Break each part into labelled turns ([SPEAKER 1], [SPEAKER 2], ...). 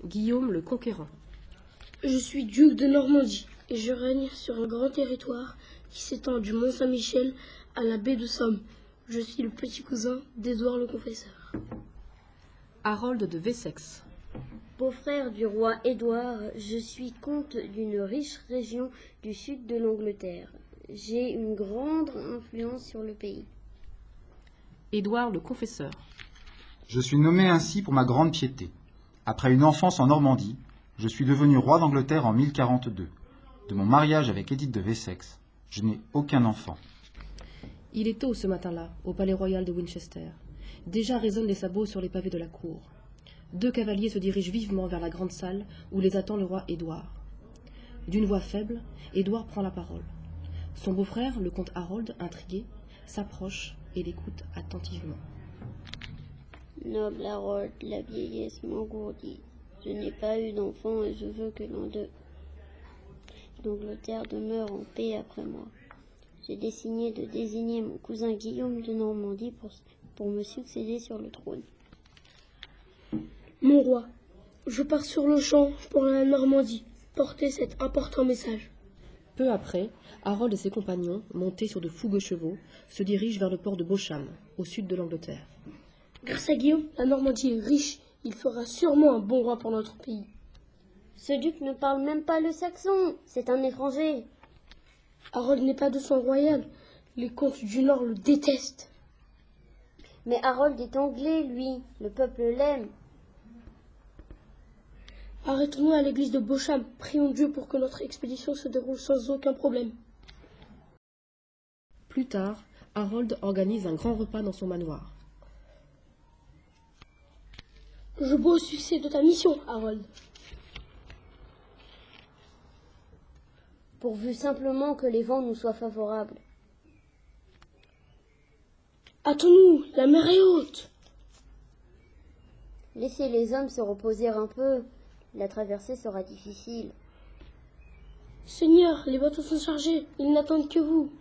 [SPEAKER 1] Guillaume le Conquérant.
[SPEAKER 2] Je suis duc de Normandie et je règne sur un grand territoire qui s'étend du Mont Saint-Michel à la baie de Somme. Je suis le petit cousin d'Édouard le Confesseur.
[SPEAKER 1] Harold de Wessex.
[SPEAKER 3] Beau-frère du roi Édouard, je suis comte d'une riche région du sud de l'Angleterre. J'ai une grande influence sur le pays.
[SPEAKER 1] Édouard le Confesseur.
[SPEAKER 4] Je suis nommé ainsi pour ma grande piété. Après une enfance en Normandie, je suis devenu roi d'Angleterre en 1042. De mon mariage avec Édith de Wessex, je n'ai aucun enfant.
[SPEAKER 1] Il est tôt ce matin-là, au palais royal de Winchester. Déjà résonnent les sabots sur les pavés de la cour. 2 cavaliers se dirigent vivement vers la grande salle où les attend le roi Édouard. D'une voix faible, Édouard prend la parole. Son beau-frère, le comte Harold, intrigué, s'approche et l'écoute attentivement.
[SPEAKER 3] Noble Harold, la vieillesse m'engourdit. Je n'ai pas eu d'enfant et je veux que l'Angleterre demeure en paix après moi. J'ai décidé de désigner mon cousin Guillaume de Normandie pour me succéder sur le trône.
[SPEAKER 2] Mon roi, je pars sur le champ pour la Normandie, porter cet important message.
[SPEAKER 1] Peu après, Harold et ses compagnons, montés sur de fougueux chevaux, se dirigent vers le port de Beaucham, au sud de l'Angleterre.
[SPEAKER 2] Grâce à Guillaume, la Normandie est riche. Il fera sûrement un bon roi pour notre pays.
[SPEAKER 3] Ce duc ne parle même pas le saxon. C'est un étranger.
[SPEAKER 2] Harold n'est pas de sang royal. Les comtes du Nord le détestent.
[SPEAKER 3] Mais Harold est anglais, lui. Le peuple l'aime.
[SPEAKER 2] Arrêtons-nous à l'église de Beaucham. Prions Dieu pour que notre expédition se déroule sans aucun problème.
[SPEAKER 1] Plus tard, Harold organise un grand repas dans son manoir.
[SPEAKER 2] Je bois au succès de ta mission, Harold.
[SPEAKER 3] Pourvu simplement que les vents nous soient favorables.
[SPEAKER 2] Hâtons-nous, la mer est haute.
[SPEAKER 3] Laissez les hommes se reposer un peu. La traversée sera difficile.
[SPEAKER 2] Seigneur, les bateaux sont chargés. Ils n'attendent que vous.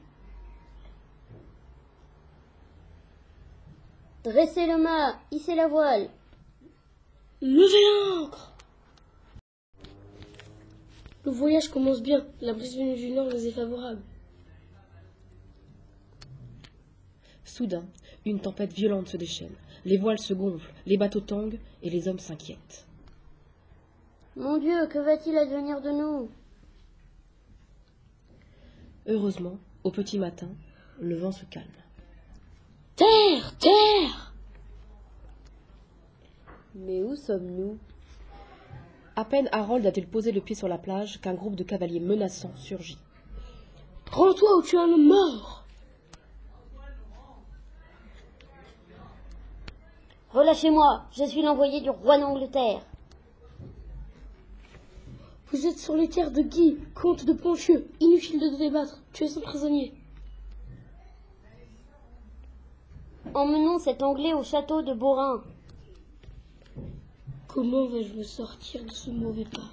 [SPEAKER 3] Dressez le mât, hissez la voile.
[SPEAKER 2] Levez l'ancre. Le voyage commence bien. La brise venue du Nord nous est favorable.
[SPEAKER 1] Soudain, une tempête violente se déchaîne. Les voiles se gonflent, les bateaux tanguent et les hommes s'inquiètent.
[SPEAKER 3] Mon Dieu, que va-t-il advenir de nous?
[SPEAKER 1] Heureusement, au petit matin, le vent se calme.
[SPEAKER 2] Terre, terre!
[SPEAKER 3] Mais où sommes-nous?
[SPEAKER 1] À peine Harold a-t-il posé le pied sur la plage qu'un groupe de cavaliers menaçants surgit.
[SPEAKER 2] Rends-toi ou tu es un homme mort!
[SPEAKER 3] Relâchez-moi, je suis l'envoyé du roi d'Angleterre.
[SPEAKER 2] Vous êtes sur les terres de Guy, comte de Ponthieu. Inutile de te débattre, tu es un prisonnier.
[SPEAKER 3] Emmenons cet Anglais au château de Beaurain.
[SPEAKER 2] Comment vais-je me sortir de ce mauvais pas?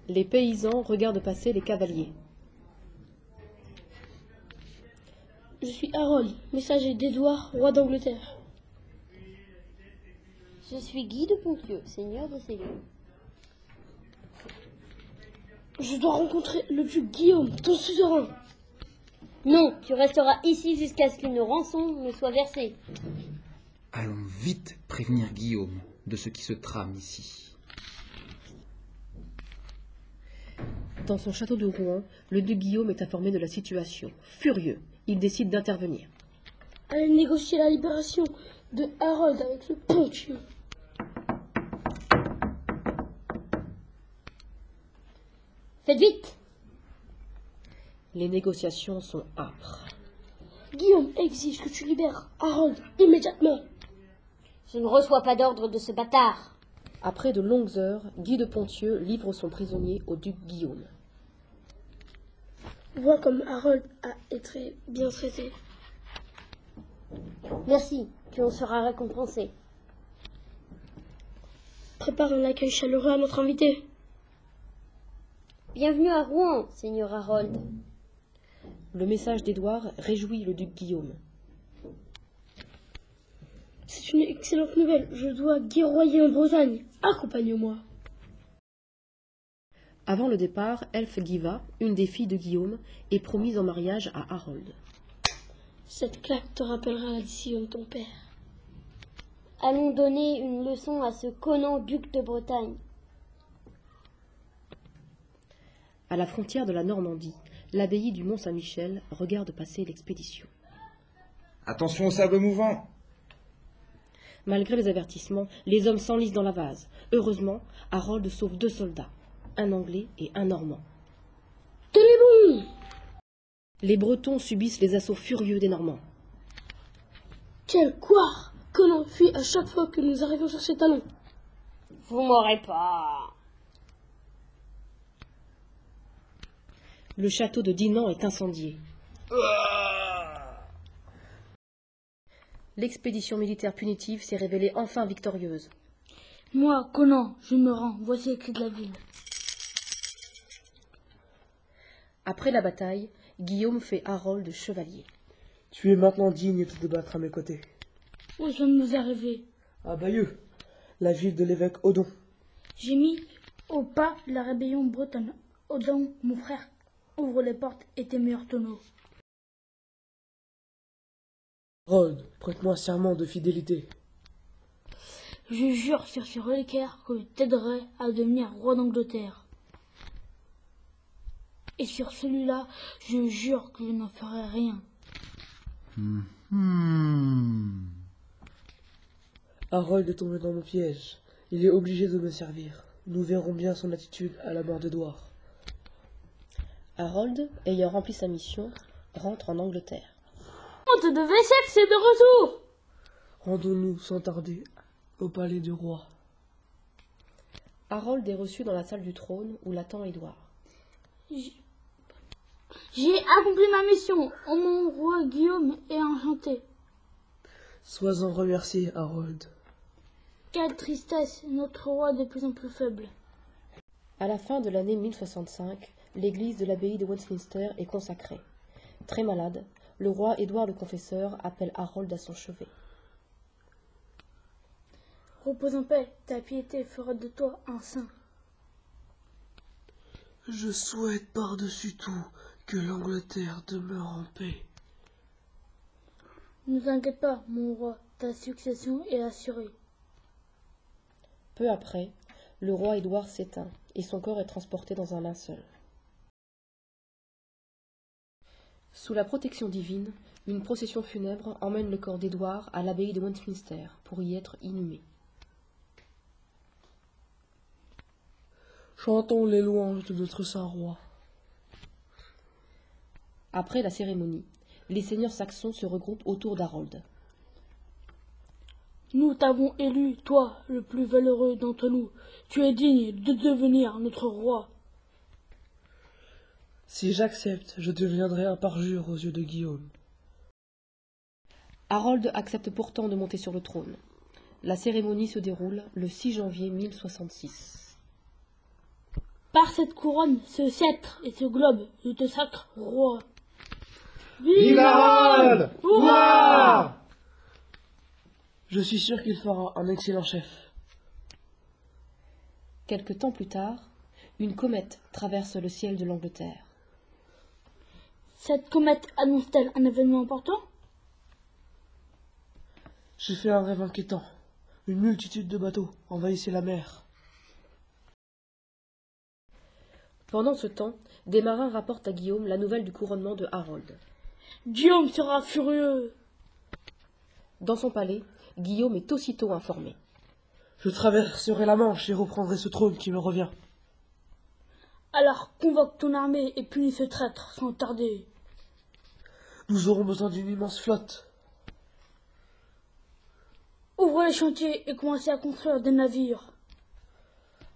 [SPEAKER 1] Les paysans regardent passer les cavaliers.
[SPEAKER 2] Je suis Harold, messager d'Édouard, roi d'Angleterre.
[SPEAKER 3] Je suis Guy de Ponthieu, seigneur de ces lieux.
[SPEAKER 2] Je dois rencontrer le duc Guillaume, ton suzerain.
[SPEAKER 3] Non, tu resteras ici jusqu'à ce qu'une rançon me soit versée.
[SPEAKER 5] Allons vite prévenir Guillaume de ce qui se trame ici.
[SPEAKER 1] Dans son château de Rouen, le duc Guillaume est informé de la situation. Furieux, il décide d'intervenir.
[SPEAKER 2] Allez négocier la libération de Harold avec le Ponthieu.
[SPEAKER 3] Faites vite!
[SPEAKER 1] Les négociations sont âpres.
[SPEAKER 2] Guillaume exige que tu libères Harold immédiatement.
[SPEAKER 3] Je ne reçois pas d'ordre de ce bâtard.
[SPEAKER 1] Après de longues heures, Guy de Ponthieu livre son prisonnier au duc Guillaume.
[SPEAKER 2] Vois comme Harold a été bien traité.
[SPEAKER 3] Merci, tu en seras récompensé.
[SPEAKER 2] Prépare un accueil chaleureux à notre invité.
[SPEAKER 3] Bienvenue à Rouen, seigneur Harold.
[SPEAKER 1] Le message d'Édouard réjouit le duc Guillaume.
[SPEAKER 2] C'est une excellente nouvelle. Je dois guerroyer en Bretagne. Accompagne-moi.
[SPEAKER 1] Avant le départ, Elfgiva, une des filles de Guillaume, est promise en mariage à Harold.
[SPEAKER 2] Cette claque te rappellera la décision de ton père.
[SPEAKER 3] Allons donner une leçon à ce Conan, duc de Bretagne.
[SPEAKER 1] À la frontière de la Normandie, l'abbaye du Mont-Saint-Michel regarde passer l'expédition.
[SPEAKER 5] Attention au sable mouvant.
[SPEAKER 1] Malgré les avertissements, les hommes s'enlisent dans la vase. Heureusement, Harold sauve 2 soldats, un Anglais et un Normand.
[SPEAKER 2] Tenez bon!
[SPEAKER 1] Les Bretons subissent les assauts furieux des Normands.
[SPEAKER 2] Quel couard! Conan fuit à chaque fois que nous arrivons sur ses talons.
[SPEAKER 3] Vous m'aurez pas.
[SPEAKER 1] Le château de Dinan est incendié. L'expédition militaire punitive s'est révélée enfin victorieuse.
[SPEAKER 2] Moi, Conan, je me rends. Voici les clés de la ville.
[SPEAKER 1] Après la bataille, Guillaume fait Harold chevalier.
[SPEAKER 6] Tu es maintenant digne de te battre à mes côtés.
[SPEAKER 2] Où sommes-nous arrivés?
[SPEAKER 6] À Bayeux, la ville de l'évêque Odon.
[SPEAKER 2] J'ai mis au pas la rébellion bretonne. Odon, mon frère, ouvre les portes et tes meilleurs tonneaux.
[SPEAKER 6] Harold, prête-moi serment de fidélité.
[SPEAKER 2] Je jure sur ce reliquaire que je t'aiderai à devenir roi d'Angleterre. Et sur celui-là, je jure que je n'en ferai rien.
[SPEAKER 6] Harold est tombé dans mon piège. Il est obligé de me servir. Nous verrons bien son attitude à la mort d'Édouard.
[SPEAKER 1] Harold, ayant rempli sa mission, rentre en Angleterre.
[SPEAKER 2] Comte de Wessex est de retour!
[SPEAKER 6] Rendons-nous sans tarder au palais du roi.
[SPEAKER 1] Harold est reçu dans la salle du trône où l'attend Édouard.
[SPEAKER 2] J'ai accompli ma mission. Oh, mon roi Guillaume est enchanté.
[SPEAKER 6] Sois-en remercié, Harold.
[SPEAKER 2] Quelle tristesse, notre roi de plus en plus faible.
[SPEAKER 1] À la fin de l'année 1065, l'église de l'abbaye de Westminster est consacrée. Très malade, le roi Édouard le Confesseur appelle Harold à son chevet.
[SPEAKER 2] Repose en paix, ta piété fera de toi un saint.
[SPEAKER 6] Je souhaite par-dessus tout que l'Angleterre demeure en paix.
[SPEAKER 2] Ne t'inquiète pas, mon roi, ta succession est assurée.
[SPEAKER 1] Peu après, le roi Édouard s'éteint et son corps est transporté dans un linceul. Sous la protection divine, une procession funèbre emmène le corps d'Édouard à l'abbaye de Westminster pour y être inhumé.
[SPEAKER 6] Chantons les louanges de notre saint roi.
[SPEAKER 1] Après la cérémonie, les seigneurs saxons se regroupent autour d'Harold.
[SPEAKER 2] Nous t'avons élu, toi, le plus valeureux d'entre nous. Tu es digne de devenir notre roi.
[SPEAKER 6] Si j'accepte, je deviendrai un parjure aux yeux de Guillaume.
[SPEAKER 1] Harold accepte pourtant de monter sur le trône. La cérémonie se déroule le 6 janvier 1066.
[SPEAKER 2] Par cette couronne, ce sceptre et ce globe, je te sacre roi.
[SPEAKER 7] Vive Harold! Hurrah!
[SPEAKER 6] Je suis sûr qu'il fera un excellent chef.
[SPEAKER 1] Quelque temps plus tard, une comète traverse le ciel de l'Angleterre.
[SPEAKER 2] Cette comète annonce-t-elle un événement important?
[SPEAKER 6] J'ai fait un rêve inquiétant. Une multitude de bateaux envahissaient la mer.
[SPEAKER 1] Pendant ce temps, des marins rapportent à Guillaume la nouvelle du couronnement de Harold.
[SPEAKER 2] Guillaume sera furieux.
[SPEAKER 1] Dans son palais, Guillaume est aussitôt informé.
[SPEAKER 6] Je traverserai la Manche et reprendrai ce trône qui me revient.
[SPEAKER 2] Alors convoque ton armée et punis ce traître sans tarder.
[SPEAKER 6] Nous aurons besoin d'une immense flotte.
[SPEAKER 2] Ouvre les chantiers et commencez à construire des navires.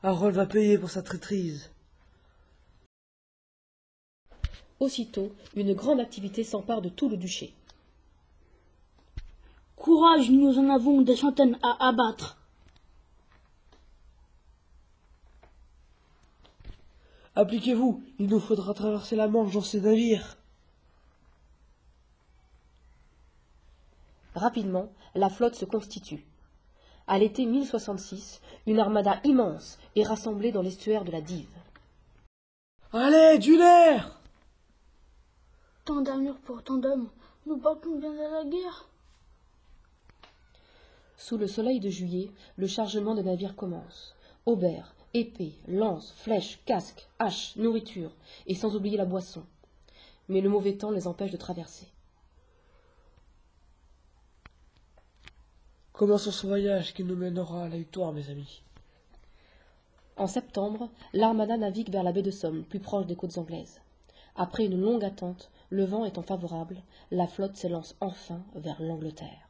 [SPEAKER 6] Harold va payer pour sa traîtrise.
[SPEAKER 1] Aussitôt, une grande activité s'empare de tout le duché.
[SPEAKER 2] Courage, nous en avons des centaines à abattre.
[SPEAKER 6] Appliquez-vous, il nous faudra traverser la Manche dans ces navires.
[SPEAKER 1] Rapidement, la flotte se constitue. À l'été 1066, une armada immense est rassemblée dans l'estuaire de la Dive.
[SPEAKER 6] Allez, du nerf!
[SPEAKER 2] Tant d'armure pour tant d'hommes, nous partons bien à la guerre.
[SPEAKER 1] Sous le soleil de juillet, le chargement des navires commence. Aubers, épées, lances, flèches, casques, haches, nourriture, et sans oublier la boisson. Mais le mauvais temps les empêche de traverser.
[SPEAKER 6] Commençons ce voyage qui nous mènera à la victoire, mes amis.
[SPEAKER 1] En septembre, l'armada navigue vers la baie de Somme, plus proche des côtes anglaises. Après une longue attente, le vent étant favorable, la flotte s'élance enfin vers l'Angleterre.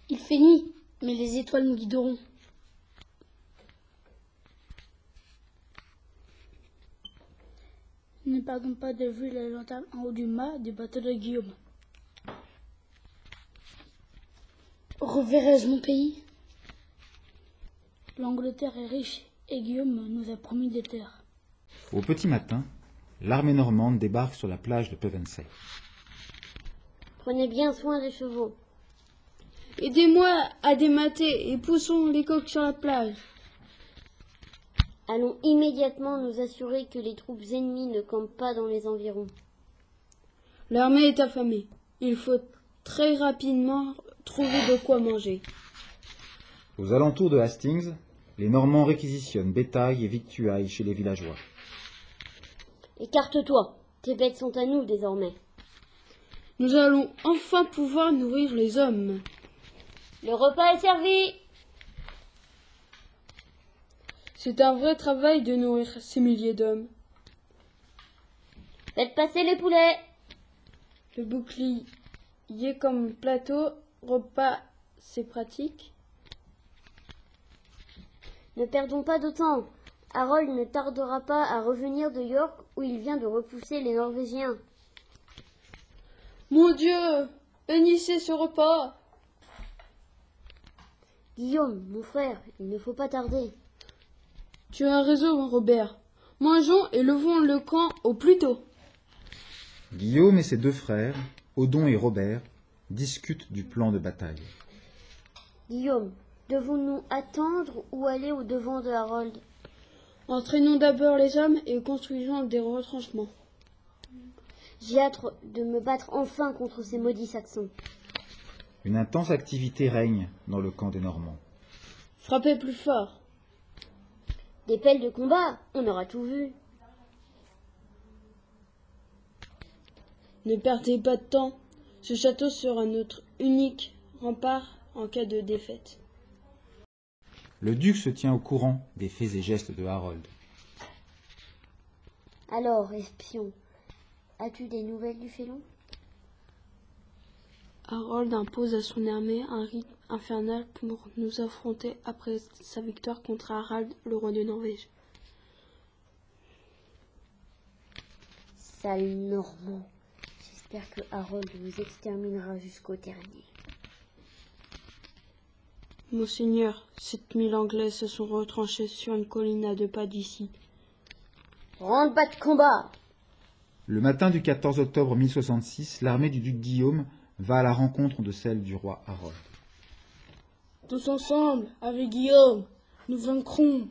[SPEAKER 2] Il fait nuit, mais les étoiles nous guideront. Ne perdons pas de vue la lanterne en haut du mât du bateau de Guillaume. Reverrai-je mon pays? L'Angleterre est riche et Guillaume nous a promis des terres.
[SPEAKER 4] Au petit matin, l'armée normande débarque sur la plage de Pevensey.
[SPEAKER 3] Prenez bien soin des chevaux.
[SPEAKER 2] Aidez-moi à démater et poussons les coqs sur la plage.
[SPEAKER 3] Allons immédiatement nous assurer que les troupes ennemies ne campent pas dans les environs.
[SPEAKER 2] L'armée est affamée. Il faut très rapidement trouver de quoi manger.
[SPEAKER 4] Aux alentours de Hastings, les Normands réquisitionnent bétail et victuailles chez les villageois.
[SPEAKER 3] Écarte-toi, tes bêtes sont à nous désormais.
[SPEAKER 2] Nous allons enfin pouvoir nourrir les hommes.
[SPEAKER 3] Le repas est servi.
[SPEAKER 2] C'est un vrai travail de nourrir ces milliers d'hommes.
[SPEAKER 3] Faites passer les poulets.
[SPEAKER 2] Le bouclier comme plateau, repas, c'est pratique.
[SPEAKER 3] Ne perdons pas de temps. Harold ne tardera pas à revenir de York où il vient de repousser les Norvégiens.
[SPEAKER 2] Mon Dieu, bénissez ce repas.
[SPEAKER 3] Guillaume, mon frère, il ne faut pas tarder.
[SPEAKER 2] Tu as raison, Robert. Mangeons et levons le camp au plus tôt.
[SPEAKER 4] Guillaume et ses deux frères, Odon et Robert, discutent du plan de bataille.
[SPEAKER 3] Guillaume, devons-nous attendre ou aller au devant de Harold?
[SPEAKER 2] Entraînons d'abord les hommes et construisons des retranchements.
[SPEAKER 3] J'ai hâte de me battre enfin contre ces maudits Saxons.
[SPEAKER 4] Une intense activité règne dans le camp des Normands.
[SPEAKER 2] Frappez plus fort.
[SPEAKER 3] Des pelles de combat, on aura tout vu.
[SPEAKER 2] Ne perdez pas de temps. Ce château sera notre unique rempart en cas de défaite.
[SPEAKER 4] Le duc se tient au courant des faits et gestes de Harold.
[SPEAKER 3] Alors, espion, as-tu des nouvelles du félon?
[SPEAKER 2] Harold impose à son armée un rite infernal pour nous affronter après sa victoire contre Harald, le roi de Norvège.
[SPEAKER 3] Sale Normand, j'espère que Harold vous exterminera jusqu'au dernier.
[SPEAKER 2] Monseigneur, 7000 Anglais se sont retranchés sur une colline à 2 pas d'ici.
[SPEAKER 3] Rends bas de combat!
[SPEAKER 4] Le matin du 14 octobre 1066, l'armée du duc Guillaume va à la rencontre de celle du roi Harold.
[SPEAKER 2] Tous ensemble, avec Guillaume, nous vaincrons.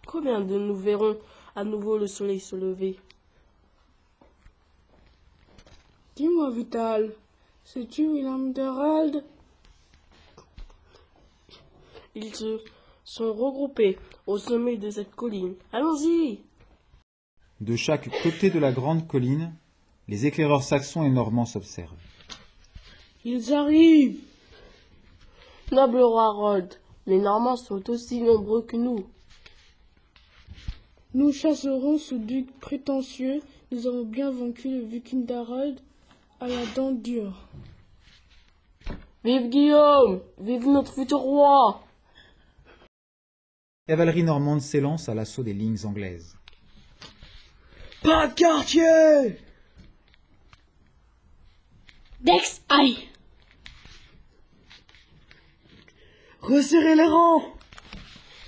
[SPEAKER 8] Combien de nous verrons à nouveau le soleil se lever?
[SPEAKER 2] Dis-moi, Vital, sais-tu où est l'armée d'Harald?
[SPEAKER 8] Ils se sont regroupés au sommet de cette colline. Allons-y!
[SPEAKER 4] De chaque côté de la grande colline, les éclaireurs saxons et normands s'observent.
[SPEAKER 2] Ils arrivent!
[SPEAKER 8] Noble roi Harold, les Normands sont aussi nombreux que nous.
[SPEAKER 2] Nous chasserons ce duc prétentieux. Nous avons bien vaincu le viking d'Harald à la dent dure.
[SPEAKER 8] Vive Guillaume! Vive notre futur roi!
[SPEAKER 4] La cavalerie normande s'élance à l'assaut des lignes anglaises.
[SPEAKER 6] Pas de quartier!
[SPEAKER 2] Dex, aïe!
[SPEAKER 6] Resserrez les rangs!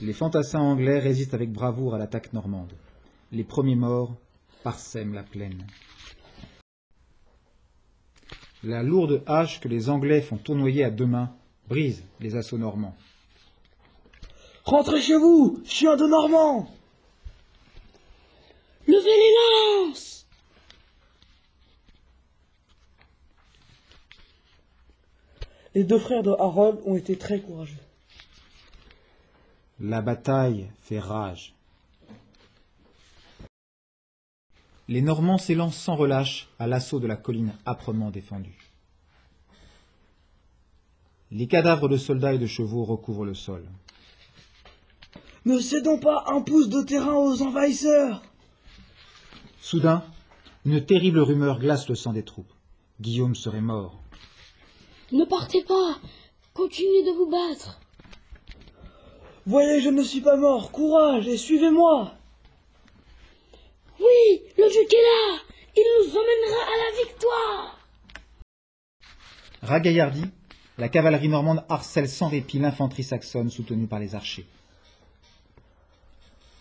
[SPEAKER 4] Les fantassins anglais résistent avec bravoure à l'attaque normande. Les premiers morts parsèment la plaine. La lourde hache que les Anglais font tournoyer à deux mains brise les assauts normands.
[SPEAKER 6] Rentrez chez vous, chiens de Normands!
[SPEAKER 2] Levez les lances!
[SPEAKER 6] Les deux frères de Harold ont été très courageux.
[SPEAKER 4] La bataille fait rage. Les Normands s'élancent sans relâche à l'assaut de la colline âprement défendue. Les cadavres de soldats et de chevaux recouvrent le sol.
[SPEAKER 6] Ne cédons pas un pouce de terrain aux envahisseurs!
[SPEAKER 4] Soudain, une terrible rumeur glace le sang des troupes. Guillaume serait mort.
[SPEAKER 2] Ne partez pas! Continuez de vous battre!
[SPEAKER 6] Voyez, je ne suis pas mort, courage et suivez-moi!
[SPEAKER 2] Oui, le duc est là! Il nous emmènera à la victoire!
[SPEAKER 4] Ragaillardi, la cavalerie normande harcèle sans répit l'infanterie saxonne soutenue par les archers.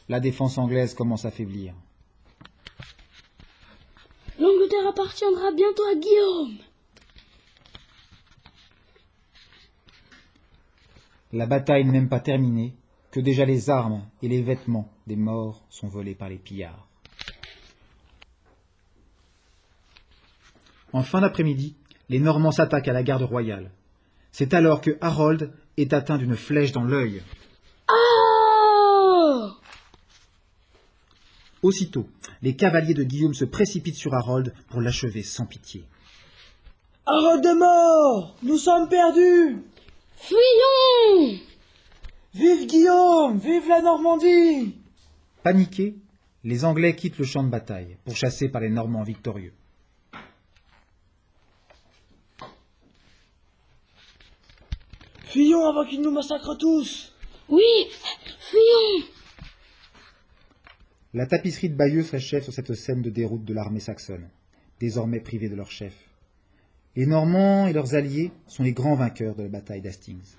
[SPEAKER 4] La défense anglaise commence à faiblir.
[SPEAKER 2] L'Angleterre appartiendra bientôt à Guillaume!
[SPEAKER 4] La bataille n'est même pas terminée, que déjà les armes et les vêtements des morts sont volés par les pillards. En fin d'après-midi, les Normands s'attaquent à la garde royale. C'est alors que Harold est atteint d'une flèche dans l'œil.
[SPEAKER 2] Oh!
[SPEAKER 4] Aussitôt, les cavaliers de Guillaume se précipitent sur Harold pour l'achever sans pitié.
[SPEAKER 6] Harold est mort! Nous sommes perdus!
[SPEAKER 2] Fuyons!
[SPEAKER 6] Vive Guillaume! Vive la Normandie!
[SPEAKER 4] Paniqués, les Anglais quittent le champ de bataille, pourchassés par les Normands victorieux.
[SPEAKER 6] Fuyons avant qu'ils nous massacrent tous!
[SPEAKER 2] Oui, fuyons!
[SPEAKER 4] La tapisserie de Bayeux s'achève sur cette scène de déroute de l'armée saxonne, désormais privée de leur chef. Les Normands et leurs alliés sont les grands vainqueurs de la bataille d'Hastings.